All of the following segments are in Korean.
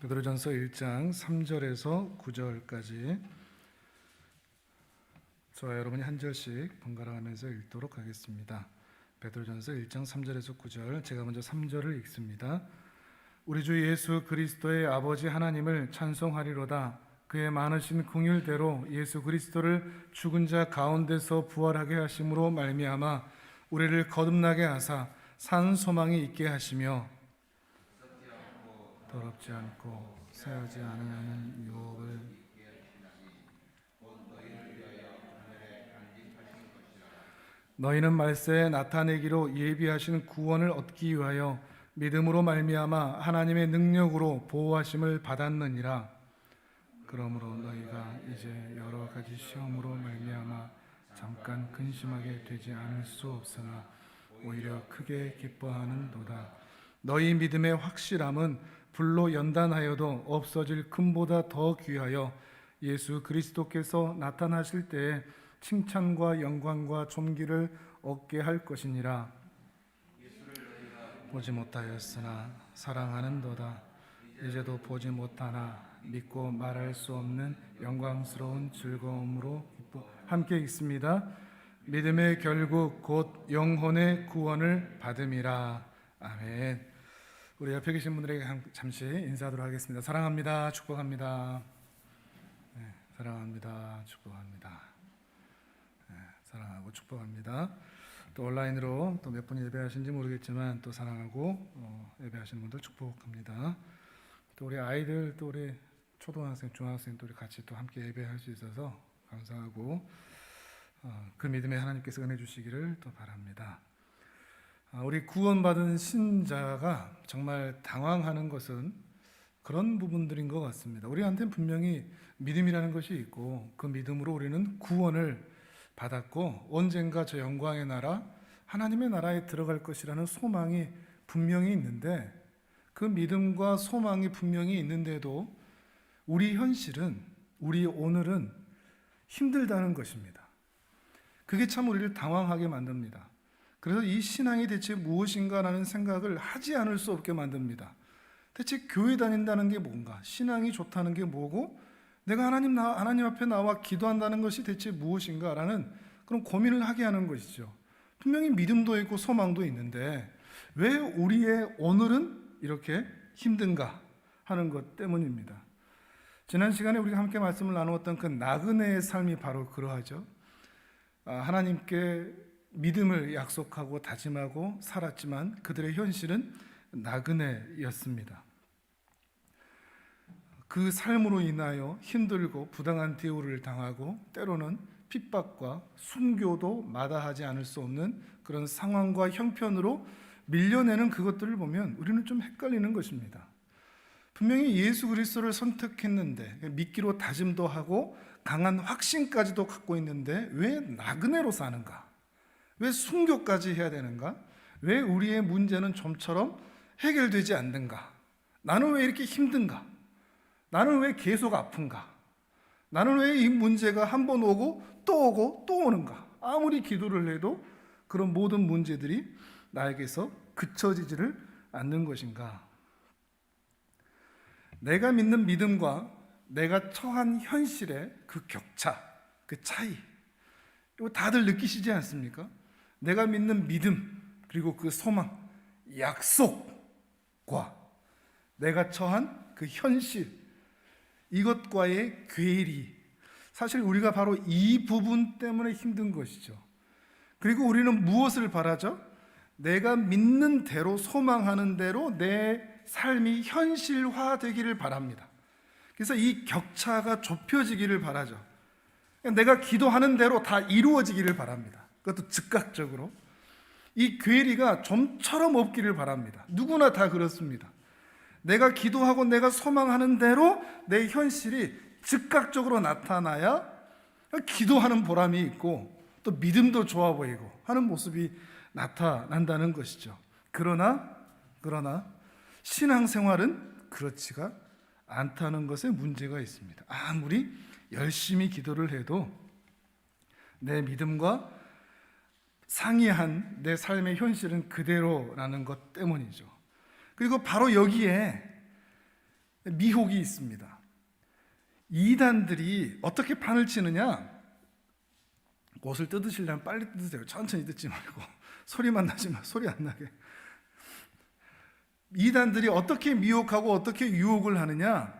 베드로전서 1장 3절에서 9절까지 저와 여러분이 한 절씩 번갈아 가면서 읽도록 하겠습니다. 베드로전서 1장 3절에서 9절, 제가 먼저 3절을 읽습니다. 우리 주 예수 그리스도의 아버지 하나님을 찬송하리로다. 그의 많으신 긍휼대로 예수 그리스도를 죽은 자 가운데서 부활하게 하심으로 말미암아 우리를 거듭나게 하사 산 소망이 있게 하시며 더럽지 않고 새하지 아니하는 유업을 너희는 말세에 나타내기로 예비하신 구원을 얻기 위하여 믿음으로 말미암아 하나님의 능력으로 보호하심을 받았느니라. 그러므로 너희가 이제 여러 가지 시험으로 말미암아 잠깐 근심하게 되지 않을 수 없으나 오히려 크게 기뻐하는도다. 너희 믿음의 확실함은 불로 연단하여도 없어질 금보다 더 귀하여 예수 그리스도께서 나타나실 때에 칭찬과 영광과 존귀를 얻게 할 것이니라. 보지 못하였으나 사랑하는도다. 이제도 보지 못하나 믿고 말할 수 없는 영광스러운 즐거움으로 함께 읽습니다. 믿음의 결국 곧 영혼의 구원을 받음이라. 아멘. 우리 옆에 계신 분들에게 잠시 인사하도록 하겠습니다. 사랑합니다. 축복합니다. 네, 사랑합니다. 축복합니다. 네, 사랑하고 축복합니다. 또 온라인으로 또 몇 분 예배하신지 모르겠지만 또 사랑하고 예배하시는 분들 축복합니다. 또 우리 아이들, 또 우리 초등학생, 중학생 또 우리 같이 또 함께 예배할 수 있어서 감사하고 그 믿음에 하나님께서 은혜 주시기를 또 바랍니다. 우리 구원받은 신자가 정말 당황하는 것은 그런 부분들인 것 같습니다. 우리한테는 분명히 믿음이라는 것이 있고 그 믿음으로 우리는 구원을 받았고 언젠가 저 영광의 나라, 하나님의 나라에 들어갈 것이라는 소망이 분명히 있는데 그 믿음과 소망이 분명히 있는데도 우리 현실은, 우리 오늘은 힘들다는 것입니다. 그게 참 우리를 당황하게 만듭니다. 그래서 이 신앙이 대체 무엇인가라는 생각을 하지 않을 수 없게 만듭니다. 대체 교회 다닌다는 게 뭔가? 신앙이 좋다는 게 뭐고? 내가 하나님 앞에 나와 기도한다는 것이 대체 무엇인가라는 그런 고민을 하게 하는 것이죠. 분명히 믿음도 있고 소망도 있는데 왜 우리의 오늘은 이렇게 힘든가 하는 것 때문입니다. 지난 시간에 우리가 함께 말씀을 나누었던 그 나그네의 삶이 바로 그러하죠. 하나님께 믿음을 약속하고 다짐하고 살았지만 그들의 현실은 나그네였습니다. 그 삶으로 인하여 힘들고 부당한 대우를 당하고 때로는 핍박과 순교도 마다하지 않을 수 없는 그런 상황과 형편으로 밀려내는 그것들을 보면 우리는 좀 헷갈리는 것입니다. 분명히 예수 그리스도를 선택했는데 믿기로 다짐도 하고 강한 확신까지도 갖고 있는데 왜 나그네로 사는가? 왜 순교까지 해야 되는가? 왜 우리의 문제는 좀처럼 해결되지 않는가? 나는 왜 이렇게 힘든가? 나는 왜 계속 아픈가? 나는 왜 이 문제가 한 번 오고 또 오는가? 아무리 기도를 해도 그런 모든 문제들이 나에게서 그쳐지지를 않는 것인가? 내가 믿는 믿음과 내가 처한 현실의 그 격차, 그 차이, 이거 다들 느끼시지 않습니까? 내가 믿는 믿음, 그리고 그 소망, 약속과 내가 처한 그 현실, 이것과의 괴리, 사실 우리가 바로 이 부분 때문에 힘든 것이죠. 그리고 우리는 무엇을 바라죠? 내가 믿는 대로, 소망하는 대로 내 삶이 현실화되기를 바랍니다. 그래서 이 격차가 좁혀지기를 바라죠. 내가 기도하는 대로 다 이루어지기를 바랍니다. 그것도 즉각적으로. 이 괴리가 좀처럼 없기를 바랍니다. 누구나 다 그렇습니다. 내가 기도하고 내가 소망하는 대로 내 현실이 즉각적으로 나타나야 기도하는 보람이 있고 또 믿음도 좋아 보이고 하는 모습이 나타난다는 것이죠. 그러나 신앙생활은 그렇지가 않다는 것에 문제가 있습니다. 아무리 열심히 기도를 해도 내 믿음과 상이한 내 삶의 현실은 그대로라는 것 때문이죠. 그리고 바로 여기에 미혹이 있습니다. 이단들이 어떻게 판을 치느냐? 옷을 뜯으시려면 빨리 뜯으세요. 천천히 뜯지 말고 소리만 나지 마. 소리 안 나게. 이단들이 어떻게 미혹하고 어떻게 유혹을 하느냐?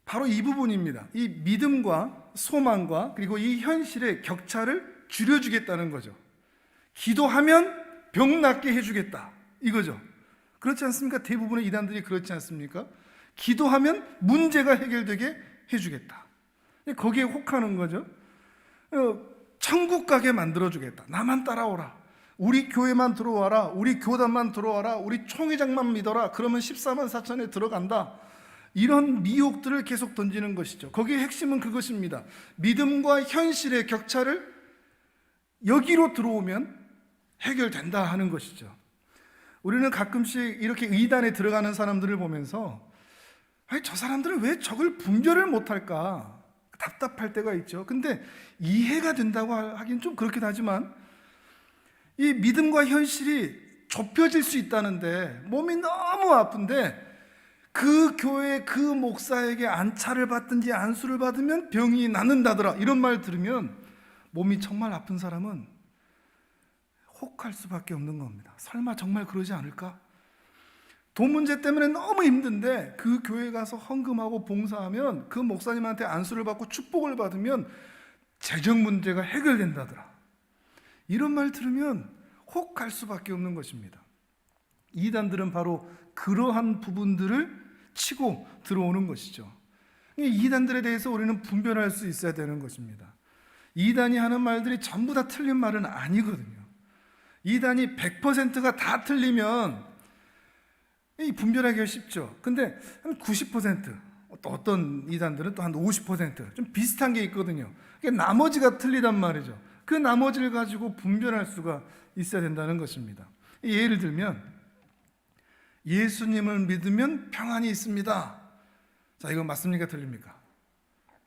바로 이 부분입니다. 이 믿음과 소망과 그리고 이 현실의 격차를 줄여주겠다는 거죠. 기도하면 병 낫게 해주겠다 이거죠. 그렇지 않습니까? 대부분의 이단들이 그렇지 않습니까? 기도하면 문제가 해결되게 해주겠다. 거기에 혹하는 거죠. 천국 가게 만들어주겠다. 나만 따라오라. 우리 교회만 들어와라. 우리 교단만 들어와라. 우리 총회장만 믿어라. 그러면 14만 4천에 들어간다. 이런 미혹들을 계속 던지는 것이죠. 거기에 핵심은 그것입니다. 믿음과 현실의 격차를 여기로 들어오면 해결된다 하는 것이죠. 우리는 가끔씩 이렇게 의단에 들어가는 사람들을 보면서 아니, 저 사람들은 왜 저걸 분별을 못할까 답답할 때가 있죠. 근데 이해가 된다고 하긴 좀 그렇긴 하지만 이 믿음과 현실이 좁혀질 수 있다는데 몸이 너무 아픈데 그 교회 그 목사에게 안차를 받든지 안수를 받으면 병이 낫는다더라 이런 말 들으면 몸이 정말 아픈 사람은 혹할 수밖에 없는 겁니다. 설마 정말 그러지 않을까? 돈 문제 때문에 너무 힘든데 그 교회 가서 헌금하고 봉사하면 그 목사님한테 안수를 받고 축복을 받으면 재정 문제가 해결된다더라. 이런 말 들으면 혹할 수밖에 없는 것입니다. 이단들은 바로 그러한 부분들을 치고 들어오는 것이죠. 이단들에 대해서 우리는 분별할 수 있어야 되는 것입니다. 이단이 하는 말들이 전부 다 틀린 말은 아니거든요. 이단이 100%가 다 틀리면 분별하기가 쉽죠. 근데 한 90%, 어떤 이단들은 또 한 50% 좀 비슷한 게 있거든요. 나머지가 틀리단 말이죠. 그 나머지를 가지고 분별할 수가 있어야 된다는 것입니다. 예를 들면 예수님을 믿으면 평안이 있습니다. 자, 이거 맞습니까? 틀립니까?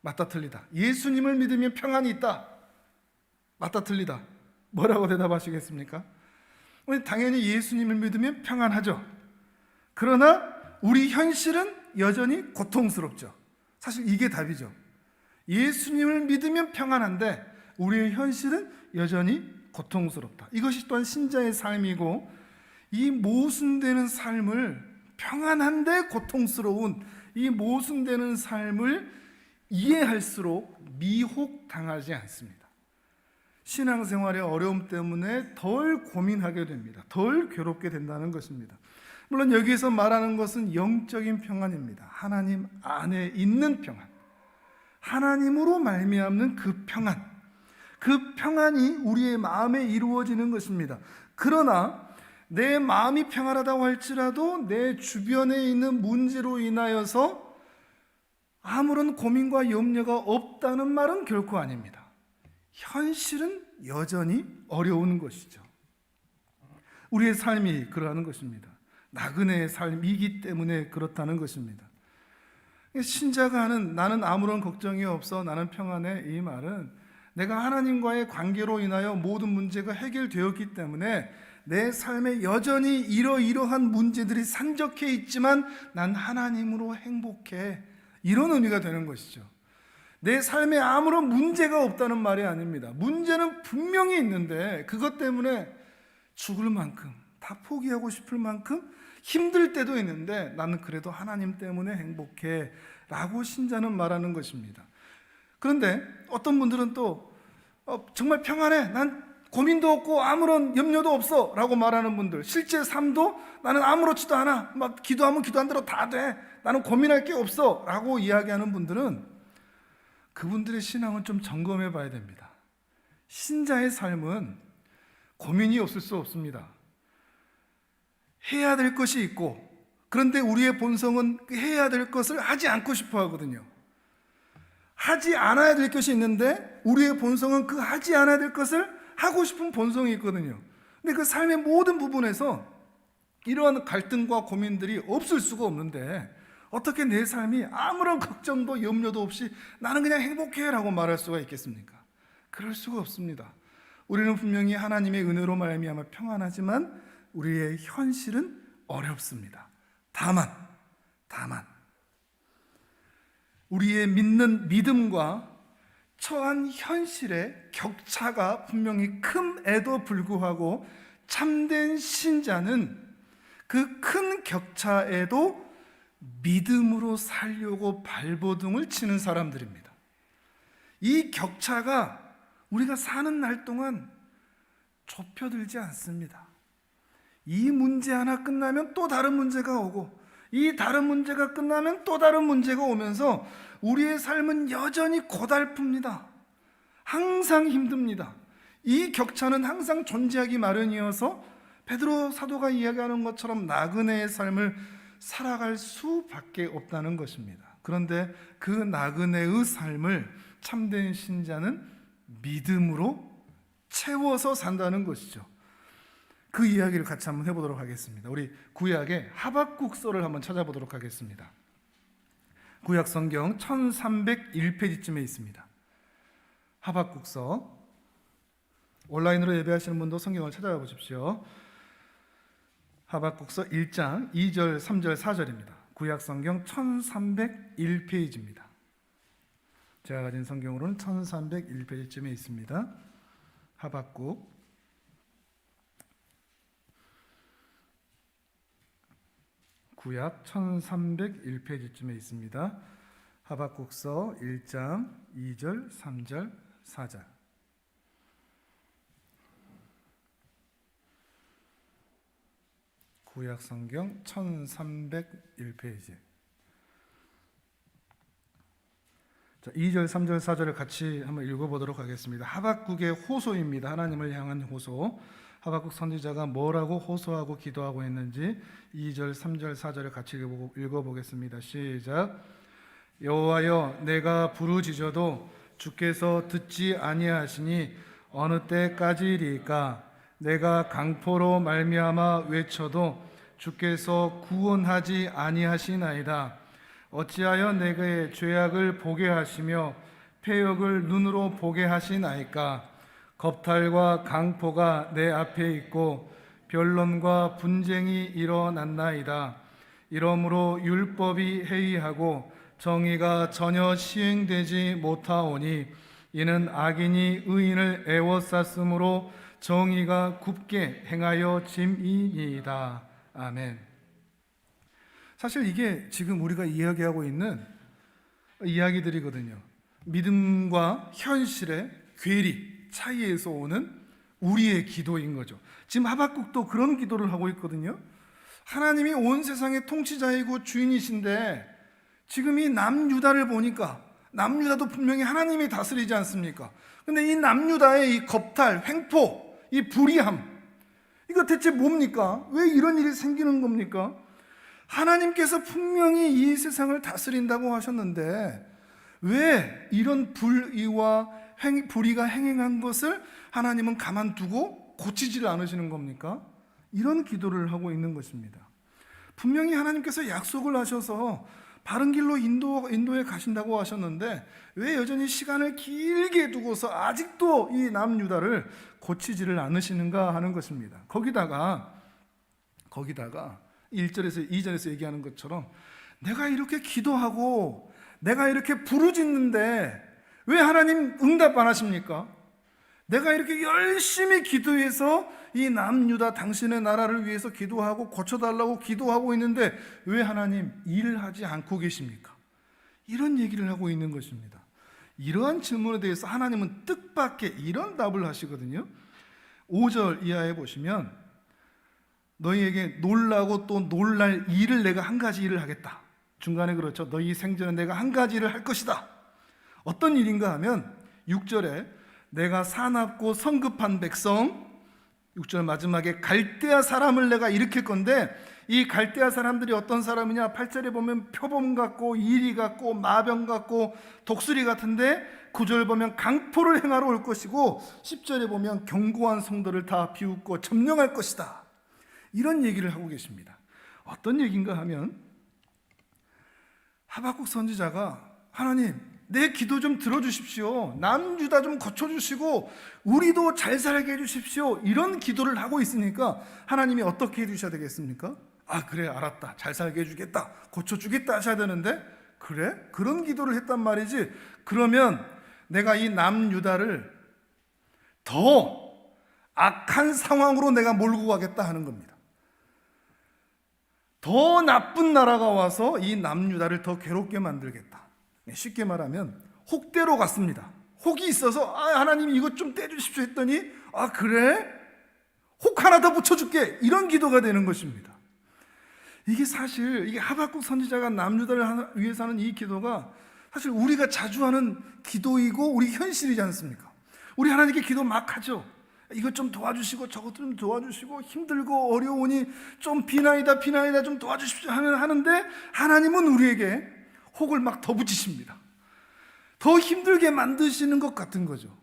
맞다 틀리다. 예수님을 믿으면 평안이 있다. 맞다 틀리다. 뭐라고 대답하시겠습니까? 당연히 예수님을 믿으면 평안하죠. 그러나 우리 현실은 여전히 고통스럽죠. 사실 이게 답이죠. 예수님을 믿으면 평안한데 우리의 현실은 여전히 고통스럽다. 이것이 또한 신자의 삶이고 이 모순되는 삶을 평안한데 고통스러운 이 모순되는 삶을 이해할수록 미혹당하지 않습니다. 신앙생활의 어려움 때문에 덜 고민하게 됩니다. 덜 괴롭게 된다는 것입니다. 물론 여기에서 말하는 것은 영적인 평안입니다. 하나님 안에 있는 평안, 하나님으로 말미암는 그 평안, 그 평안이 우리의 마음에 이루어지는 것입니다. 그러나 내 마음이 평안하다고 할지라도 내 주변에 있는 문제로 인하여서 아무런 고민과 염려가 없다는 말은 결코 아닙니다. 현실은 여전히 어려운 것이죠. 우리의 삶이 그러하는 것입니다. 나그네의 삶이기 때문에 그렇다는 것입니다. 신자가 하는 나는 아무런 걱정이 없어 나는 평안해 이 말은 내가 하나님과의 관계로 인하여 모든 문제가 해결되었기 때문에 내 삶에 여전히 이러이러한 문제들이 산적해 있지만 난 하나님으로 행복해 이런 의미가 되는 것이죠. 내 삶에 아무런 문제가 없다는 말이 아닙니다. 문제는 분명히 있는데 그것 때문에 죽을 만큼 다 포기하고 싶을 만큼 힘들 때도 있는데 나는 그래도 하나님 때문에 행복해 라고 신자는 말하는 것입니다. 그런데 어떤 분들은 또 정말 평안해 난 고민도 없고 아무런 염려도 없어 라고 말하는 분들, 실제 삶도 나는 아무렇지도 않아 막 기도하면 기도한 대로 다 돼 나는 고민할 게 없어 라고 이야기하는 분들은 그분들의 신앙은 좀 점검해 봐야 됩니다. 신자의 삶은 고민이 없을 수 없습니다. 해야 될 것이 있고 그런데 우리의 본성은 해야 될 것을 하지 않고 싶어 하거든요. 하지 않아야 될 것이 있는데 우리의 본성은 그 하지 않아야 될 것을 하고 싶은 본성이 있거든요. 근데 그 삶의 모든 부분에서 이러한 갈등과 고민들이 없을 수가 없는데 어떻게 내 삶이 아무런 걱정도 염려도 없이 나는 그냥 행복해 라고 말할 수가 있겠습니까? 그럴 수가 없습니다. 우리는 분명히 하나님의 은혜로 말미암아 평안하지만 우리의 현실은 어렵습니다. 다만 우리의 믿는 믿음과 처한 현실의 격차가 분명히 큼에도 불구하고 참된 신자는 그 큰 격차에도 믿음으로 살려고 발버둥을 치는 사람들입니다. 이 격차가 우리가 사는 날 동안 좁혀들지 않습니다. 이 문제 하나 끝나면 또 다른 문제가 오고, 이 다른 문제가 끝나면 또 다른 문제가 오면서 우리의 삶은 여전히 고달픕니다. 항상 힘듭니다. 이 격차는 항상 존재하기 마련이어서 베드로 사도가 이야기하는 것처럼 나그네의 삶을 살아갈 수밖에 없다는 것입니다. 그런데 그 나그네의 삶을 참된 신자는 믿음으로 채워서 산다는 것이죠. 그 이야기를 같이 한번 해보도록 하겠습니다. 우리 구약의 하박국서를 한번 찾아보도록 하겠습니다. 구약 성경 1301페이지쯤에 있습니다. 하박국서, 온라인으로 예배하시는 분도 성경을 찾아봐 보십시오. 하박국서 1장 2절, 3절, 4절입니다. 구약 성경 1301페이지입니다. 제가 가진 성경으로는 1301페이지쯤에 있습니다. 하박국 구약 1301페이지쯤에 있습니다. 하박국서 1장 2절, 3절, 4절. 구약 성경 1301페이지. 자, 2절, 3절, 4절을 같이 한번 읽어보도록 하겠습니다. 하박국의 호소입니다. 하나님을 향한 호소. 하박국 선지자가 뭐라고 호소하고 기도하고 있는지 2절, 3절, 4절을 같이 읽어보겠습니다. 시작. 여호와여, 내가 부르짖어도 주께서 듣지 아니하시니 어느 때까지리까? 내가 강포로 말미암아 외쳐도 주께서 구원하지 아니하시나이다. 어찌하여 내게 죄악을 보게 하시며 패역을 눈으로 보게 하시나이까? 겁탈과 강포가 내 앞에 있고 변론과 분쟁이 일어났나이다. 이러므로 율법이 해이하고 정의가 전혀 시행되지 못하오니 이는 악인이 의인을 애워쌌으므로 정의가 굽게 행하여 짐이니이다. 아멘. 사실 이게 지금 우리가 이야기하고 있는 이야기들이거든요. 믿음과 현실의 괴리, 차이에서 오는 우리의 기도인 거죠. 지금 하박국도 그런 기도를 하고 있거든요. 하나님이 온 세상의 통치자이고 주인이신데 지금 이 남유다를 보니까 남유다도 분명히 하나님이 다스리지 않습니까? 근데 이 남유다의 이 겁탈, 횡포, 이 불의함, 이거 대체 뭡니까? 왜 이런 일이 생기는 겁니까? 하나님께서 분명히 이 세상을 다스린다고 하셨는데 왜 이런 불의와 불의가 행행한 것을 하나님은 가만두고 고치지를 않으시는 겁니까? 이런 기도를 하고 있는 것입니다. 분명히 하나님께서 약속을 하셔서 바른 길로 인도에 가신다고 하셨는데 왜 여전히 시간을 길게 두고서 아직도 이 남유다를 고치지를 않으시는가 하는 것입니다. 거기다가 1절에서 2절에서 얘기하는 것처럼 내가 이렇게 기도하고 내가 이렇게 부르짖는데 왜 하나님 응답 안 하십니까? 내가 이렇게 열심히 기도해서 이 남유다 당신의 나라를 위해서 기도하고 고쳐달라고 기도하고 있는데 왜 하나님 일을 하지 않고 계십니까? 이런 얘기를 하고 있는 것입니다. 이러한 질문에 대해서 하나님은 뜻밖의 이런 답을 하시거든요. 5절 이하에 보시면 너희에게 놀라고 또 놀랄 일을 내가 한 가지 일을 하겠다. 중간에 그렇죠. 너희 생전에 내가 한 가지 일을 할 것이다. 어떤 일인가 하면 6절에 내가 사납고 성급한 백성, 6절 마지막에 갈대아 사람을 내가 일으킬 건데 이 갈대아 사람들이 어떤 사람이냐? 8절에 보면 표범 같고 이리 같고 마병 같고 독수리 같은데 9절 보면 강포를 행하러 올 것이고 10절에 보면 견고한 성도를 다 비웃고 점령할 것이다. 이런 얘기를 하고 계십니다. 어떤 얘기인가 하면 하박국 선지자가 하나님 내 기도 좀 들어주십시오. 남유다 좀 고쳐주시고 우리도 잘 살게 해주십시오. 이런 기도를 하고 있으니까 하나님이 어떻게 해주셔야 되겠습니까? 아 그래 알았다. 잘 살게 해주겠다. 고쳐주겠다 하셔야 되는데 그래? 그런 기도를 했단 말이지. 그러면 내가 이 남유다를 더 악한 상황으로 내가 몰고 가겠다 하는 겁니다. 더 나쁜 나라가 와서 이 남유다를 더 괴롭게 만들겠다. 쉽게 말하면 혹대로 갔습니다. 혹이 있어서 하나님 이것 좀 떼주십시오 했더니 그래? 혹 하나 더 붙여줄게. 이런 기도가 되는 것입니다. 이게 사실 이게 하박국 선지자가 남유다를 위해서 하는 이 기도가 사실 우리가 자주 하는 기도이고 우리 현실이지 않습니까? 우리 하나님께 기도 막 하죠. 이것 좀 도와주시고 저것 좀 도와주시고 힘들고 어려우니 좀 비나이다 좀 도와주십시오 하는데 하나님은 우리에게 혹을 막 더 붙이십니다. 더 힘들게 만드시는 것 같은 거죠.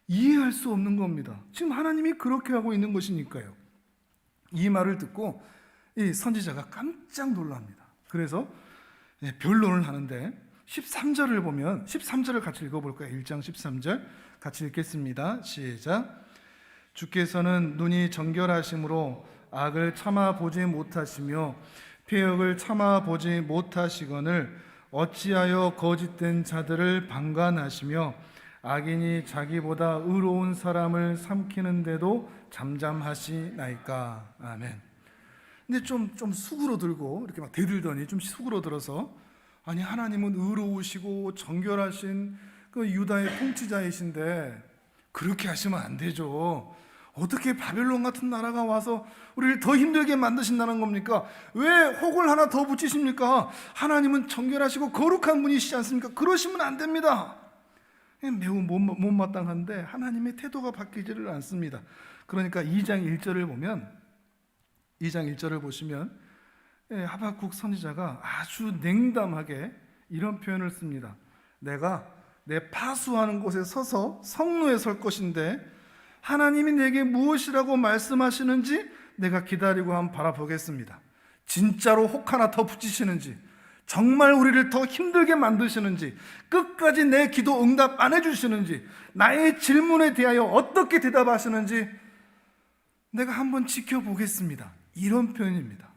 이해할 수 없는 겁니다. 지금 하나님이 그렇게 하고 있는 것이니까요. 이 말을 듣고 이 선지자가 깜짝 놀랍니다. 그래서 변론을 하는데 13절을 보면 13절을 같이 읽어볼까요? 1장 13절 같이 읽겠습니다. 시작. 주께서는 눈이 정결하심으로 악을 참아보지 못하시며 폐역을 참아보지 못하시거늘 어찌하여 거짓된 자들을 방관하시며 악인이 자기보다 의로운 사람을 삼키는데도 잠잠하시나이까. 아멘. 근데 좀 수그러들고 이렇게 막 대들더니 좀 수그러들어서 아니 하나님은 의로우시고 정결하신 그 유다의 통치자이신데 그렇게 하시면 안 되죠. 어떻게 바벨론 같은 나라가 와서 우리를 더 힘들게 만드신다는 겁니까? 왜 혹을 하나 더 붙이십니까? 하나님은 정결하시고 거룩한 분이시지 않습니까? 그러시면 안 됩니다. 매우 못마땅한데 하나님의 태도가 바뀌지를 않습니다. 그러니까 2장 1절을 보면 2장 1절을 보시면 하박국 선지자가 아주 냉담하게 이런 표현을 씁니다. 내가 내 파수하는 곳에 서서 성로에 설 것인데 하나님이 내게 무엇이라고 말씀하시는지 내가 기다리고 한번 바라보겠습니다. 진짜로 혹 하나 더 붙이시는지, 정말 우리를 더 힘들게 만드시는지, 끝까지 내 기도 응답 안 해주시는지, 나의 질문에 대하여 어떻게 대답하시는지 내가 한번 지켜보겠습니다. 이런 표현입니다.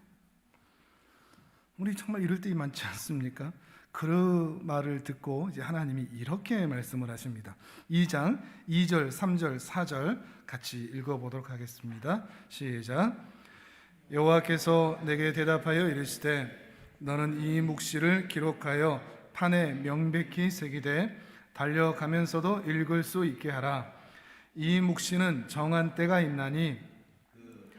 우리 정말 이럴 때 많지 않습니까? 그 말을 듣고 이제 하나님이 이렇게 말씀을 하십니다. 2장 2절, 3절, 4절 같이 읽어보도록 하겠습니다. 시작. 여호와께서 내게 대답하여 이르시되 너는 이 묵시를 기록하여 판에 명백히 새기되 달려가면서도 읽을 수 있게 하라. 이 묵시는 정한 때가 있나니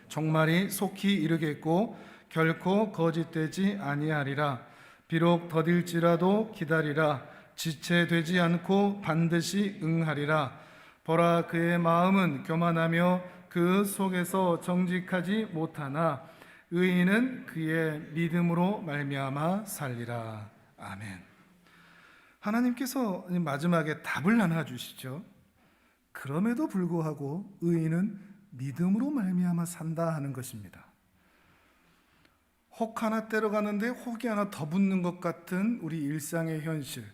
종말이 속히 이르겠고 결코 거짓되지 아니하리라. 비록 더딜지라도 기다리라. 지체되지 않고 반드시 응하리라. 보라, 그의 마음은 교만하며 그 속에서 정직하지 못하나 의인은 그의 믿음으로 말미암아 살리라. 아멘. 하나님께서 마지막에 답을 하나 주시죠. 그럼에도 불구하고 의인은 믿음으로 말미암아 산다 하는 것입니다. 혹 하나 때려가는데 혹이 하나 더 붙는 것 같은 우리 일상의 현실,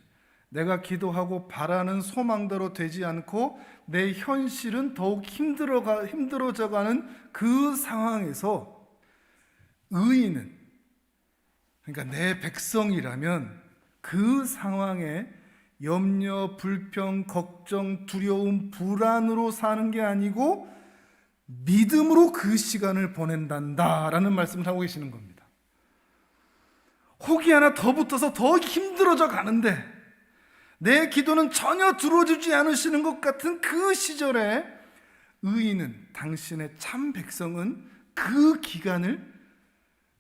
내가 기도하고 바라는 소망대로 되지 않고 내 현실은 더욱 힘들어져가는 그 상황에서 의인은, 그러니까 내 백성이라면 그 상황에 염려, 불평, 걱정, 두려움, 불안으로 사는 게 아니고 믿음으로 그 시간을 보낸단다라는 말씀을 하고 계시는 겁니다. 혹이 하나 더 붙어서 더 힘들어져 가는데 내 기도는 전혀 들어주지 않으시는 것 같은 그 시절에 의인은, 당신의 참 백성은 그 기간을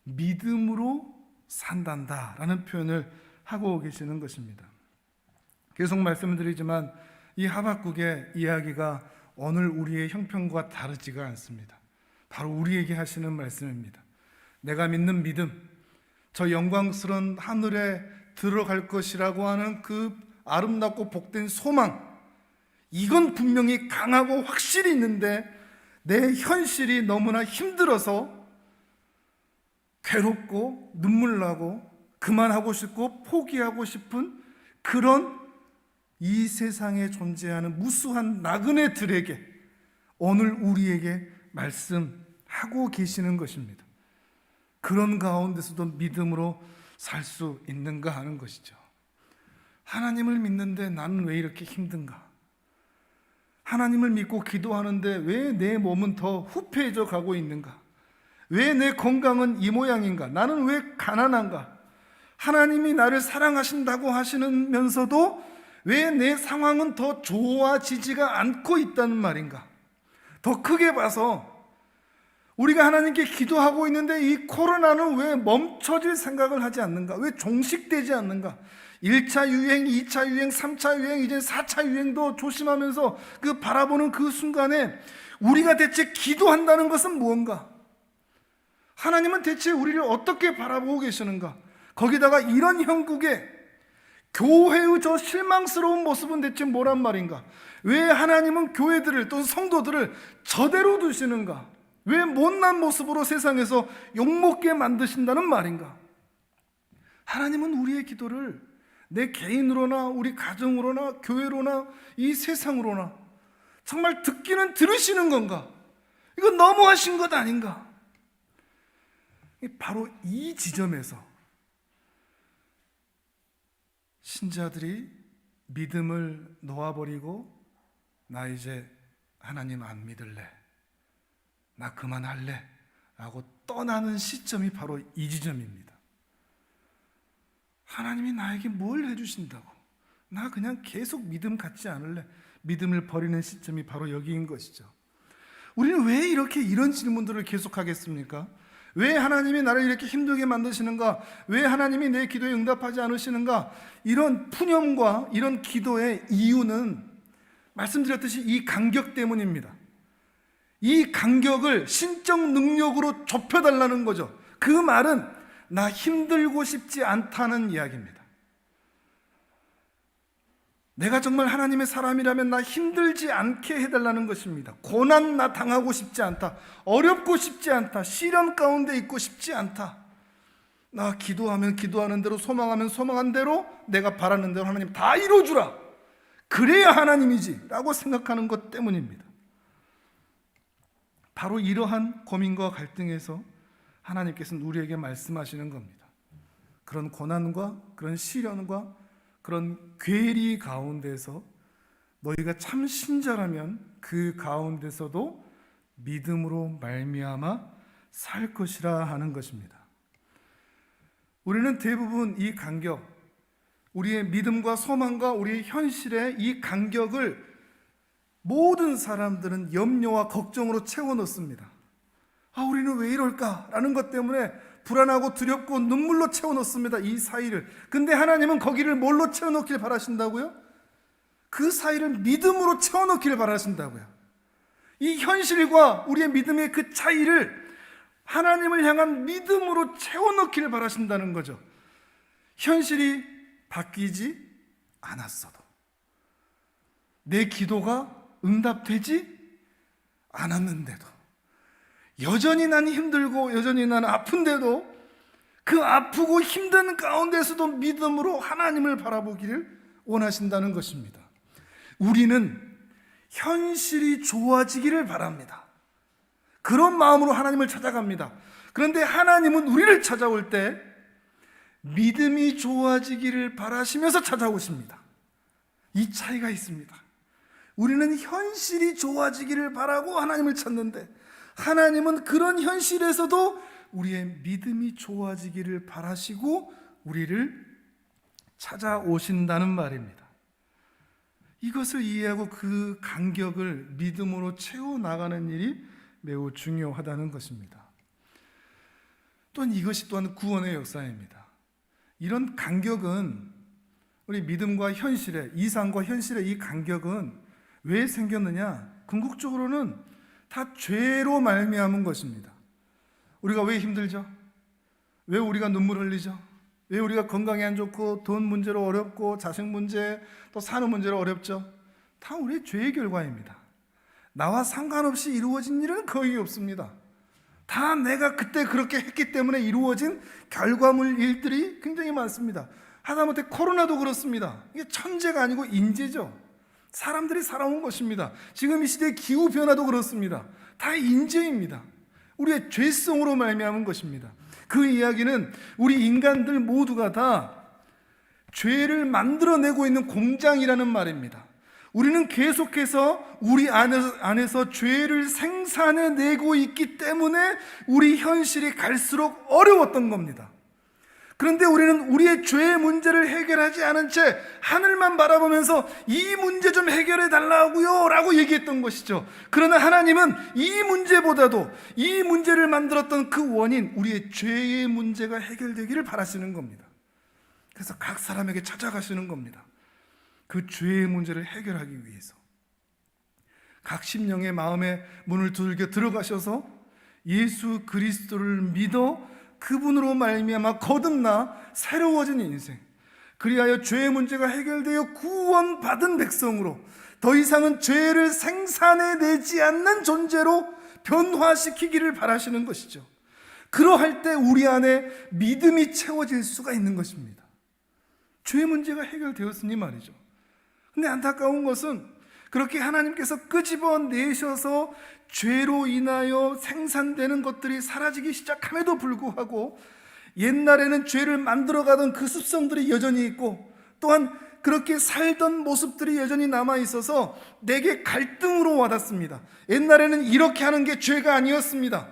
믿음으로 산단다라는 표현을 하고 계시는 것입니다. 계속 말씀을 드리지만 이 하박국의 이야기가 오늘 우리의 형편과 다르지가 않습니다. 바로 우리에게 하시는 말씀입니다. 내가 믿는 믿음, 저 영광스러운 하늘에 들어갈 것이라고 하는 그 아름답고 복된 소망, 이건 분명히 강하고 확실히 있는데 내 현실이 너무나 힘들어서 괴롭고 눈물 나고 그만하고 싶고 포기하고 싶은 그런 이 세상에 존재하는 무수한 나그네들에게 오늘 우리에게 말씀하고 계시는 것입니다. 그런 가운데서도 믿음으로 살 수 있는가 하는 것이죠. 하나님을 믿는데 나는 왜 이렇게 힘든가? 하나님을 믿고 기도하는데 왜 내 몸은 더 후패해져 가고 있는가? 왜 내 건강은 이 모양인가? 나는 왜 가난한가? 하나님이 나를 사랑하신다고 하시면서도 왜 내 상황은 더 좋아지지가 않고 있다는 말인가? 더 크게 봐서 우리가 하나님께 기도하고 있는데 이 코로나는 왜 멈춰질 생각을 하지 않는가? 왜 종식되지 않는가? 1차 유행, 2차 유행, 3차 유행, 이제 4차 유행도 조심하면서 그 바라보는 그 순간에 우리가 대체 기도한다는 것은 무언가? 하나님은 대체 우리를 어떻게 바라보고 계시는가? 거기다가 이런 형국에 교회의 저 실망스러운 모습은 대체 뭐란 말인가? 왜 하나님은 교회들을 또는 성도들을 저대로 두시는가? 왜 못난 모습으로 세상에서 욕먹게 만드신다는 말인가? 하나님은 우리의 기도를 내 개인으로나 우리 가정으로나 교회로나 이 세상으로나 정말 듣기는 들으시는 건가? 이거 너무하신 것 아닌가? 바로 이 지점에서 신자들이 믿음을 놓아버리고 나 이제 하나님 안 믿을래, 나 그만할래 라고 떠나는 시점이 바로 이 지점입니다. 하나님이 나에게 뭘 해주신다고? 나 그냥 계속 믿음 갖지 않을래. 믿음을 버리는 시점이 바로 여기인 것이죠. 우리는 왜 이렇게 이런 질문들을 계속 하겠습니까? 왜 하나님이 나를 이렇게 힘들게 만드시는가? 왜 하나님이 내 기도에 응답하지 않으시는가? 이런 푸념과 이런 기도의 이유는 말씀드렸듯이 이 간격 때문입니다. 이 간격을 신적 능력으로 좁혀달라는 거죠. 그 말은 나 힘들고 싶지 않다는 이야기입니다. 내가 정말 하나님의 사람이라면 나 힘들지 않게 해달라는 것입니다. 고난 나 당하고 싶지 않다. 어렵고 싶지 않다. 시련 가운데 있고 싶지 않다. 나 기도하면 기도하는 대로, 소망하면 소망한 대로, 내가 바라는 대로 하나님 다 이루어주라. 그래야 하나님이지 라고 생각하는 것 때문입니다. 바로 이러한 고민과 갈등에서 하나님께서는 우리에게 말씀하시는 겁니다. 그런 고난과 그런 시련과 그런 괴리 가운데서 너희가 참 신자라면 그 가운데서도 믿음으로 말미암아 살 것이라 하는 것입니다. 우리는 대부분 이 간격, 우리의 믿음과 소망과 우리의 현실의 이 간격을 모든 사람들은 염려와 걱정으로 채워넣습니다. 우리는 왜 이럴까? 라는 것 때문에 불안하고 두렵고 눈물로 채워넣습니다. 이 사이를. 근데 하나님은 거기를 뭘로 채워넣기를 바라신다고요? 그 사이를 믿음으로 채워넣기를 바라신다고요. 이 현실과 우리의 믿음의 그 차이를 하나님을 향한 믿음으로 채워넣기를 바라신다는 거죠. 현실이 바뀌지 않았어도, 내 기도가 응답되지 않았는데도, 여전히 난 힘들고 여전히 난 아픈데도 그 아프고 힘든 가운데서도 믿음으로 하나님을 바라보기를 원하신다는 것입니다. 우리는 현실이 좋아지기를 바랍니다. 그런 마음으로 하나님을 찾아갑니다. 그런데 하나님은 우리를 찾아올 때 믿음이 좋아지기를 바라시면서 찾아오십니다. 이 차이가 있습니다. 우리는 현실이 좋아지기를 바라고 하나님을 찾는데, 하나님은 그런 현실에서도 우리의 믿음이 좋아지기를 바라시고 우리를 찾아오신다는 말입니다. 이것을 이해하고 그 간격을 믿음으로 채워나가는 일이 매우 중요하다는 것입니다. 또한 이것이 또한 구원의 역사입니다. 이런 간격은, 우리 믿음과 현실의, 이상과 현실의 이 간격은 왜 생겼느냐? 궁극적으로는 다 죄로 말미암은 것입니다. 우리가 왜 힘들죠? 왜 우리가 눈물 흘리죠? 왜 우리가 건강이 안 좋고 돈 문제로 어렵고 자식 문제, 또 사는 문제로 어렵죠? 다 우리의 죄의 결과입니다. 나와 상관없이 이루어진 일은 거의 없습니다. 다 내가 그때 그렇게 했기 때문에 이루어진 결과물 일들이 굉장히 많습니다. 하다못해 코로나도 그렇습니다. 이게 천재가 아니고 인재죠. 사람들이 살아온 것입니다. 지금 이 시대의 기후변화도 그렇습니다. 다 인재입니다. 우리의 죄성으로 말미암은 것입니다. 그 이야기는 우리 인간들 모두가 다 죄를 만들어내고 있는 공장이라는 말입니다. 우리는 계속해서 우리 안에서 죄를 생산해내고 있기 때문에 우리 현실이 갈수록 어려웠던 겁니다. 그런데 우리는 우리의 죄의 문제를 해결하지 않은 채 하늘만 바라보면서 이 문제 좀 해결해 달라고요 라고 얘기했던 것이죠. 그러나 하나님은 이 문제보다도 이 문제를 만들었던 그 원인, 우리의 죄의 문제가 해결되기를 바라시는 겁니다. 그래서 각 사람에게 찾아가시는 겁니다. 그 죄의 문제를 해결하기 위해서 각 심령의 마음에 문을 두들겨 들어가셔서 예수 그리스도를 믿어 그분으로 말미암아 거듭나 새로워진 인생, 그리하여 죄의 문제가 해결되어 구원받은 백성으로 더 이상은 죄를 생산해내지 않는 존재로 변화시키기를 바라시는 것이죠. 그러할 때 우리 안에 믿음이 채워질 수가 있는 것입니다. 죄의 문제가 해결되었으니 말이죠. 근데 안타까운 것은 그렇게 하나님께서 끄집어내셔서 죄로 인하여 생산되는 것들이 사라지기 시작함에도 불구하고 옛날에는 죄를 만들어가던 그 습성들이 여전히 있고 또한 그렇게 살던 모습들이 여전히 남아있어서 내게 갈등으로 와닿습니다. 옛날에는 이렇게 하는 게 죄가 아니었습니다.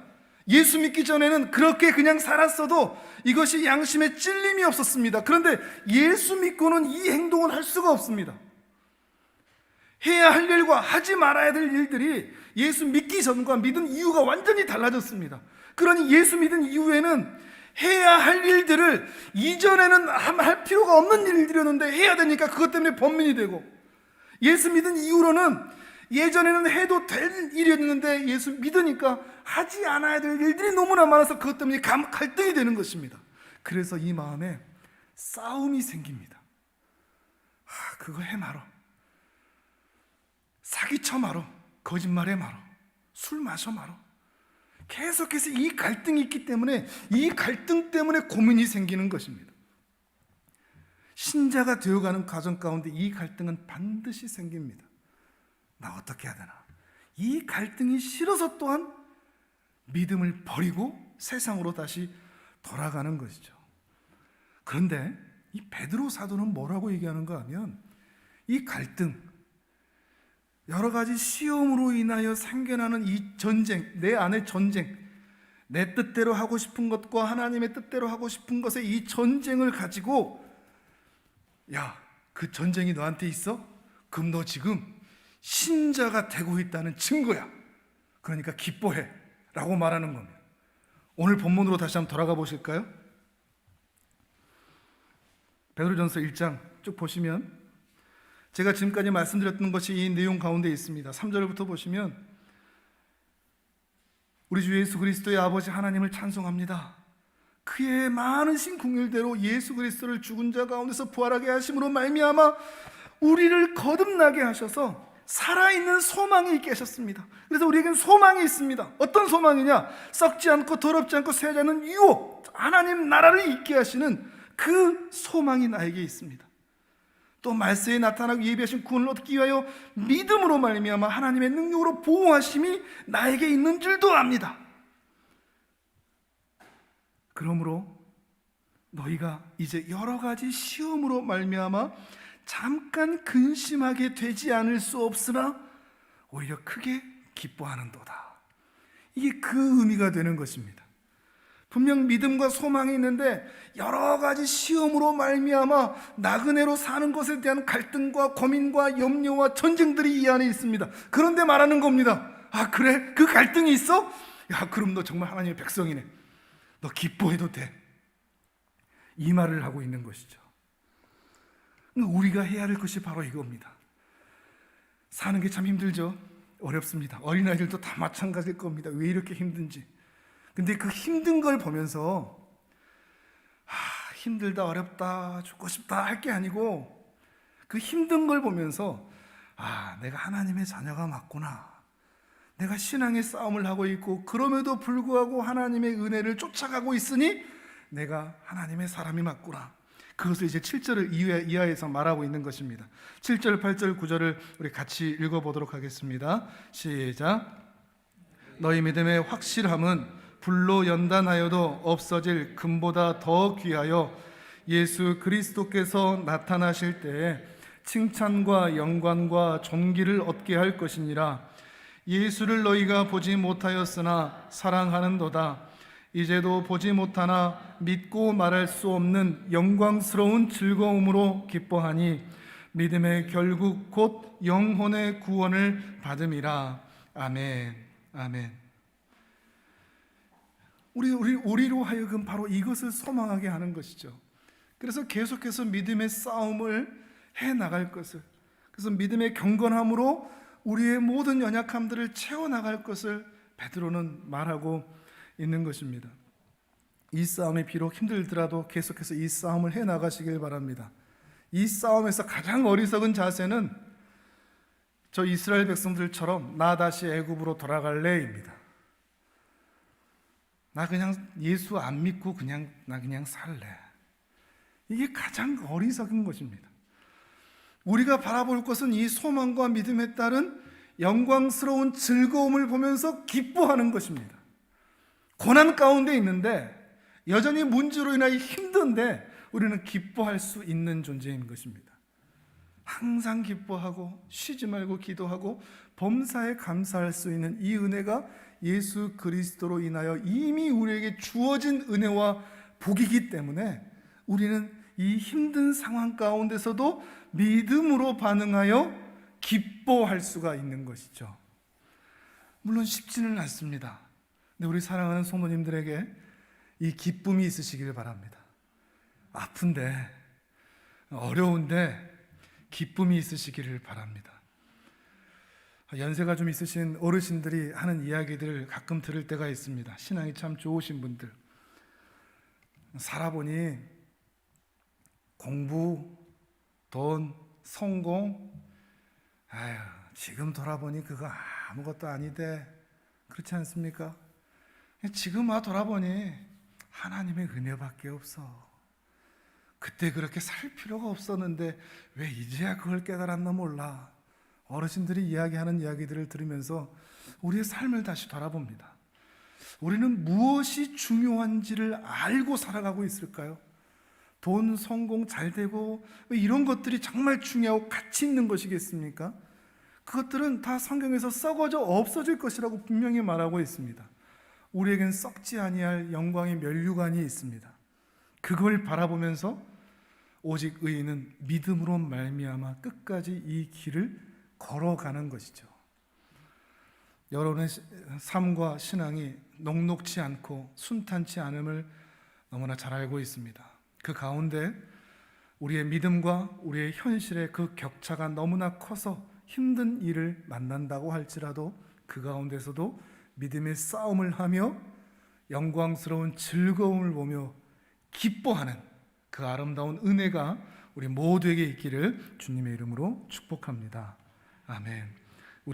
예수 믿기 전에는 그렇게 그냥 살았어도 이것이 양심에 찔림이 없었습니다. 그런데 예수 믿고는 이 행동을 할 수가 없습니다. 해야 할 일과 하지 말아야 될 일들이 예수 믿기 전과 믿은 이유가 완전히 달라졌습니다. 그러니 예수 믿은 이후에는 해야 할 일들을 이전에는 할 필요가 없는 일들이었는데 해야 되니까 그것 때문에 번민이 되고, 예수 믿은 이후로는 예전에는 해도 될 일이었는데 예수 믿으니까 하지 않아야 될 일들이 너무나 많아서 그것 때문에 갈등이 되는 것입니다. 그래서 이 마음에 싸움이 생깁니다. 그거 해 말어, 사기쳐 말어, 거짓말해 말어, 술 마셔 말어. 계속해서 이 갈등이 있기 때문에 이 갈등 때문에 고민이 생기는 것입니다. 신자가 되어가는 과정 가운데 이 갈등은 반드시 생깁니다. 나 어떻게 해야 되나? 이 갈등이 싫어서 또한 믿음을 버리고 세상으로 다시 돌아가는 것이죠. 그런데 이 베드로 사도는 뭐라고 얘기하는가 하면, 이 갈등, 여러 가지 시험으로 인하여 생겨나는 이 전쟁, 내 안의 전쟁, 내 뜻대로 하고 싶은 것과 하나님의 뜻대로 하고 싶은 것의 이 전쟁을 가지고, 야, 그 전쟁이 너한테 있어? 그럼 너 지금 신자가 되고 있다는 증거야. 그러니까 기뻐해 라고 말하는 겁니다. 오늘 본문으로 다시 한번 돌아가 보실까요? 베드로전서 1장 쭉 보시면 제가 지금까지 말씀드렸던 것이 이 내용 가운데 있습니다. 3절부터 보시면 우리 주 예수 그리스도의 아버지 하나님을 찬송합니다. 그의 많으신 긍휼대로 예수 그리스도를 죽은 자 가운데서 부활하게 하심으로 말미암아 우리를 거듭나게 하셔서 살아있는 소망이 있게 하셨습니다. 그래서 우리에겐 소망이 있습니다. 어떤 소망이냐? 썩지 않고 더럽지 않고 새하지 않은 유업, 하나님 나라를 있게 하시는 그 소망이 나에게 있습니다. 또 말세에 나타나고 예비하신 구원을 얻기 위하여 믿음으로 말미암아 하나님의 능력으로 보호하심이 나에게 있는 줄도 압니다. 그러므로 너희가 이제 여러 가지 시험으로 말미암아 잠깐 근심하게 되지 않을 수 없으나 오히려 크게 기뻐하는도다. 이게 그 의미가 되는 것입니다. 분명 믿음과 소망이 있는데 여러 가지 시험으로 말미암아 나그네로 사는 것에 대한 갈등과 고민과 염려와 전쟁들이 이 안에 있습니다. 그런데 말하는 겁니다. 아, 그래? 그 갈등이 있어? 야, 그럼 너 정말 하나님의 백성이네. 너 기뻐해도 돼. 이 말을 하고 있는 것이죠. 우리가 해야 할 것이 바로 이겁니다. 사는 게 참 힘들죠. 어렵습니다. 어린아이들도 다 마찬가지일 겁니다. 왜 이렇게 힘든지. 근데 그 힘든 걸 보면서 힘들다, 어렵다, 죽고 싶다 할 게 아니고, 그 힘든 걸 보면서 내가 하나님의 자녀가 맞구나, 내가 신앙의 싸움을 하고 있고 그럼에도 불구하고 하나님의 은혜를 쫓아가고 있으니 내가 하나님의 사람이 맞구나, 그것을 이제 7절을 이하에서 말하고 있는 것입니다. 7절, 8절, 9절을 우리 같이 읽어보도록 하겠습니다. 시작. 너희 믿음의 확실함은 불로 연단하여도 없어질 금보다 더 귀하여 예수 그리스도께서 나타나실 때에 칭찬과 영광과 존귀를 얻게 할 것이니라. 예수를 너희가 보지 못하였으나 사랑하는도다. 이제도 보지 못하나 믿고 말할 수 없는 영광스러운 즐거움으로 기뻐하니 믿음의 결국 곧 영혼의 구원을 받음이라. 아멘. 아멘. 우리로 하여금 바로 이것을 소망하게 하는 것이죠. 그래서 계속해서 믿음의 싸움을 해 나갈 것을, 그래서 믿음의 경건함으로 우리의 모든 연약함들을 채워나갈 것을 베드로는 말하고 있는 것입니다. 이 싸움이 비록 힘들더라도 계속해서 이 싸움을 해 나가시길 바랍니다. 이 싸움에서 가장 어리석은 자세는 저 이스라엘 백성들처럼 나 다시 애굽으로 돌아갈래입니다. 나 그냥 예수 안 믿고 나 그냥 살래. 이게 가장 어리석은 것입니다. 우리가 바라볼 것은 이 소망과 믿음에 따른 영광스러운 즐거움을 보면서 기뻐하는 것입니다. 고난 가운데 있는데 여전히 문제로 인하여 힘든데 우리는 기뻐할 수 있는 존재인 것입니다. 항상 기뻐하고 쉬지 말고 기도하고 범사에 감사할 수 있는 이 은혜가 예수 그리스도로 인하여 이미 우리에게 주어진 은혜와 복이기 때문에 우리는 이 힘든 상황 가운데서도 믿음으로 반응하여 기뻐할 수가 있는 것이죠. 물론 쉽지는 않습니다. 근데 우리 사랑하는 성도님들에게 이 기쁨이 있으시길 바랍니다. 아픈데, 어려운데 기쁨이 있으시기를 바랍니다. 연세가 좀 있으신 어르신들이 하는 이야기들을 가끔 들을 때가 있습니다. 신앙이 참 좋으신 분들. 살아보니 공부, 돈, 성공, 아유, 지금 돌아보니 그거 아무것도 아니대. 그렇지 않습니까? 지금 돌아보니 하나님의 은혜밖에 없어. 그때 그렇게 살 필요가 없었는데 왜 이제야 그걸 깨달았나 몰라. 어르신들이 이야기하는 이야기들을 들으면서 우리의 삶을 다시 돌아봅니다. 우리는 무엇이 중요한지를 알고 살아가고 있을까요? 돈, 성공, 잘 되고 이런 것들이 정말 중요하고 가치 있는 것이겠습니까? 그것들은 다 성경에서 썩어져 없어질 것이라고 분명히 말하고 있습니다. 우리에겐 썩지 아니할 영광의 면류관이 있습니다. 그걸 바라보면서 오직 의인은 믿음으로 말미암아 끝까지 이 길을 걸어가는 것이죠. 여러분의 삶과 신앙이 녹록지 않고 순탄치 않음을 너무나 잘 알고 있습니다. 그 가운데 우리의 믿음과 우리의 현실의 그 격차가 너무나 커서 힘든 일을 만난다고 할지라도 그 가운데서도 믿음의 싸움을 하며 영광스러운 즐거움을 보며 기뻐하는 그 아름다운 은혜가 우리 모두에게 있기를 주님의 이름으로 축복합니다. 아멘.